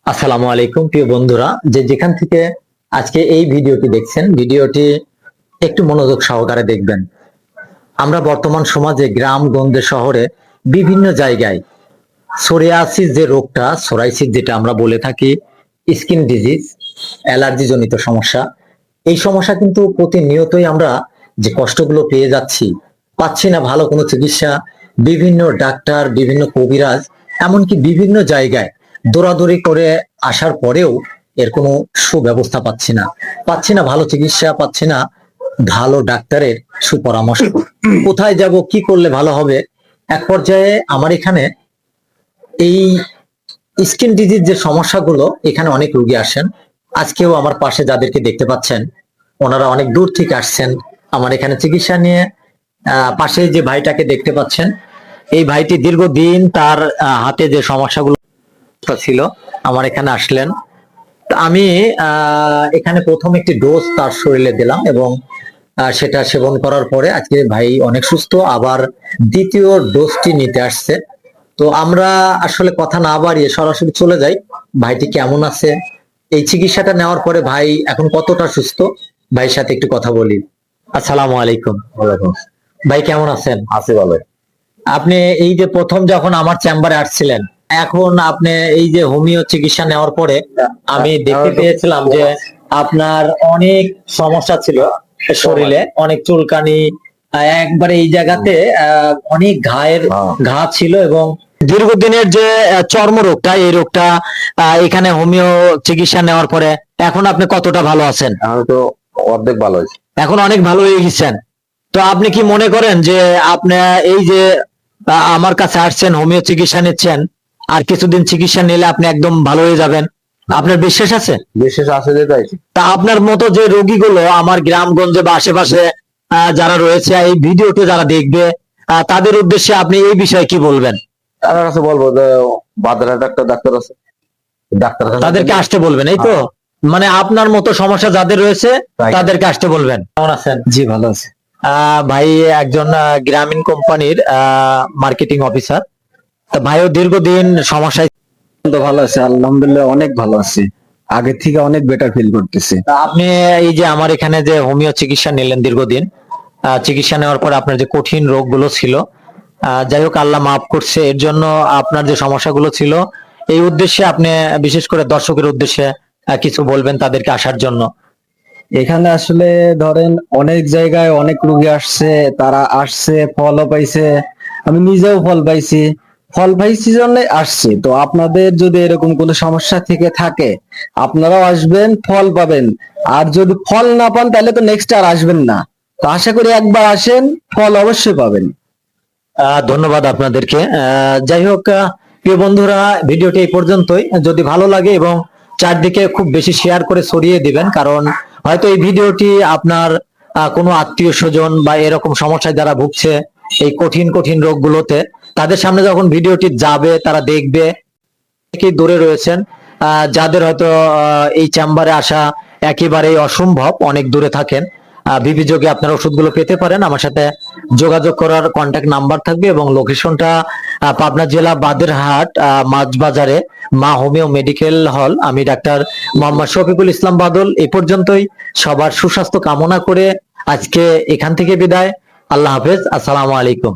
আসসালামু আলাইকুম প্রিয় বন্ধুরা, যে যেখান থেকে আজকে এই ভিডিওটি দেখছেন, ভিডিওটি একটু মনোযোগ সহকারে দেখবেন। আমরা বর্তমান সমাজে গ্রাম গঞ্জে শহরে বিভিন্ন জায়গায় সোরিয়াসিস যে রোগটা, সোরাইসিস যেটা আমরা বলে থাকি, স্কিন ডিজিজ, অ্যালার্জি জনিত সমস্যা, এই সমস্যা কিন্তু প্রতিনিয়তই আমরা যে কষ্টগুলো পেয়ে যাচ্ছি, পাচ্ছি না ভালো কোনো চিকিৎসা। বিভিন্ন ডাক্তার, বিভিন্ন কবিরাজ, এমনকি বিভিন্ন জায়গায় দৌড়াদৌড়ি করে আসার পরেও এর কোনো সুব্যবস্থা পাচ্ছি না ভালো চিকিৎসা, পাচ্ছি না ভালো ডাক্তারের সুপরামর্শ। কোথায় যাব, কি করলে ভালো হবে? এক পর্যায়ে আমার এখানে এই স্কিন ডিজিজ যে সমস্যাগুলো, এখানে অনেক রোগী আসেন। আজকেও আমার পাশে যাদেরকে দেখতে পাচ্ছেন, ওনারা অনেক দূর থেকে আসছেন আমার এখানে চিকিৎসা নিয়ে। পাশে যে ভাইটাকে দেখতে পাচ্ছেন, এই ভাইটি দীর্ঘদিন তার হাতে যে সমস্যাগুলো ছিল, আমার এখানে আসলেন। আমি এখানে প্রথম একটি ডোজ তার শরীরে দিলাম এবং সেটা সেবন করার পরে আজকে ভাই অনেক সুস্থ, আবার দ্বিতীয় ডোজটি নিতে আসছে। তো আমরা আসলে কথা না বাড়িয়ে সরাসরি চলে যাই, ভাইটি কেমন আছে, এই চিকিৎসাটা নেওয়ার পরে ভাই এখন কতটা সুস্থ, ভাইয়ের সাথে একটু কথা বলি। আসসালামু আলাইকুম। ওয়ালাইকুম। ভাই কেমন আছেন? আছি ভালো। আপনি এই যে প্রথম যখন আমার চেম্বারে আসছিলেন, এখন আপনি এই যে হোমিও চিকিৎসা নেওয়ার পরে আমি দেখতে পেয়েছিলাম যে আপনার অনেক সমস্যা ছিল শরীরে, অনেক চুলকানি, একবারে এই জায়গাতে অনেক ঘা ছিল এবং দীর্ঘদিনের যে চর্মরোগটা, এই রোগটা এখানে হোমিও চিকিৎসা নেওয়ার পরে এখন আপনি কতটা ভালো আছেন? আমি তো অর্ধেক ভালো হয়েছি। এখন অনেক ভালো হয়ে গেছেন। তো আপনি কি মনে করেন যে আপনি এই যে আমার কাছে আসছেন, হোমিও চিকিৎসা নিচ্ছেন, আর কিছুদিন চিকিৎসা নিলে আপনি একদম ভালো হয়ে যাবেন? আপনার বিশ্বাস আছে? বিশেষ আছে যে তাই। তা আপনার মতো যে রোগীগুলো আমার গ্রামগঞ্জে বা আশেপাশে যারা রয়েছে, এই ভিডিওটি যারা দেখবে, তাদের উদ্দেশ্যে আপনি এই বিষয়ে কি বলবেন? তার কাছে বলবো যে বাজারে একটা ডাক্তার আছে, ডাক্তার তাদেরকে আসতে বলবেন, এই তো? মানে আপনার মতো সমস্যা যাদের রয়েছে তাদেরকে আসতে বলবেন। কেমন আছেন? জি ভালো আছে। ভাই একজন গ্রামীণ কোম্পানির মার্কেটিং অফিসার। তা ভাইও দীর্ঘদিন সমস্যায়। তো ভালো আছে, আলহামদুলিল্লাহ অনেক ভালো আছি, আগে থেকে অনেক বেটার ফিল করতেছি। তা আপনি এই যে আমার এখানে যে হোমিও চিকিৎসা নিলেন, দীর্ঘদিন চিকিৎসা নেওয়ার পর আপনার যে কঠিন রোগগুলো ছিল, যাই হোক আল্লাহ মাফ করছে, এর জন্য আপনার যে সমস্যাগুলো ছিল, এই উদ্দেশ্যে আপনি বিশেষ করে দর্শকের উদ্দেশ্যে কিছু বলবেন তাদেরকে আসার জন্য। এখানে আসলে ধরেন অনেক জায়গায় অনেক রোগী আসছে, তারা আসছে ফলও পাইছে, আমি নিজেও ফল পাইছি জন্য আসছি। তো আপনাদের যদি এরকম কোনো সমস্যা থেকে থাকে, আপনারাও আসবেন, ফল পাবেন। আর যদি ফল না পান তাহলে তো নেক্সট আর আসবেন না। তো আশা করি একবার আসেন, ফল অবশ্যই পাবেন। ধন্যবাদ আপনাদেরকে। যাই হোক, প্রিয় বন্ধুরা, ভিডিওটি এই পর্যন্তই। যদি ভালো লাগে এবং চারদিকে খুব বেশি শেয়ার করে ছড়িয়ে দিবেন, কারণ হয়তো এই ভিডিওটি আপনার কোনো আত্মীয় স্বজন বা এরকম সমস্যায় যারা ভুগছে এই কঠিন কঠিন রোগগুলোতে, তাদের সামনে যখন ভিডিওটি যাবে, তারা দেখবে। অনেকেই দূরে রয়েছেন, যাদের হয়তো এই চেম্বারে আসা একেবারেই অসম্ভব, অনেক দূরে থাকেন, বিবিযোগে আপনারা ওষুধগুলো পেতে পারেন। আমার সাথে যোগাযোগ করার কন্ট্যাক্ট নাম্বার থাকবে এবং লোকেশনটা পাবনা জেলা বাদেরহাট মাছ বাজারে, মা হোমিও মেডিকেল হল। আমি ডাক্তার মোহাম্মদ শফিকুল ইসলাম বাদল। এই পর্যন্তই। সবার সুস্বাস্থ্য কামনা করে আজকে এখান থেকে বিদায়। আল্লাহ হাফেজ। আসসালামু আলাইকুম।